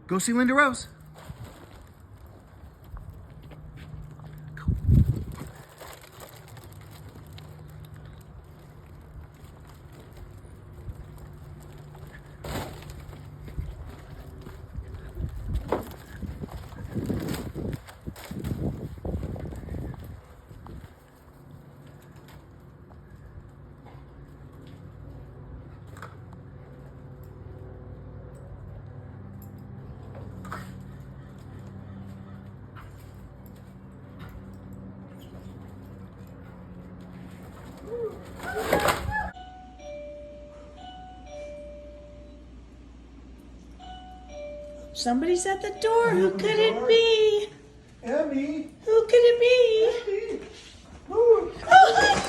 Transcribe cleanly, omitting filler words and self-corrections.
Go see Linda Rose. Somebody's at the door. Who could it be? Emmy! Who could it be? Emmy! Move! Oh,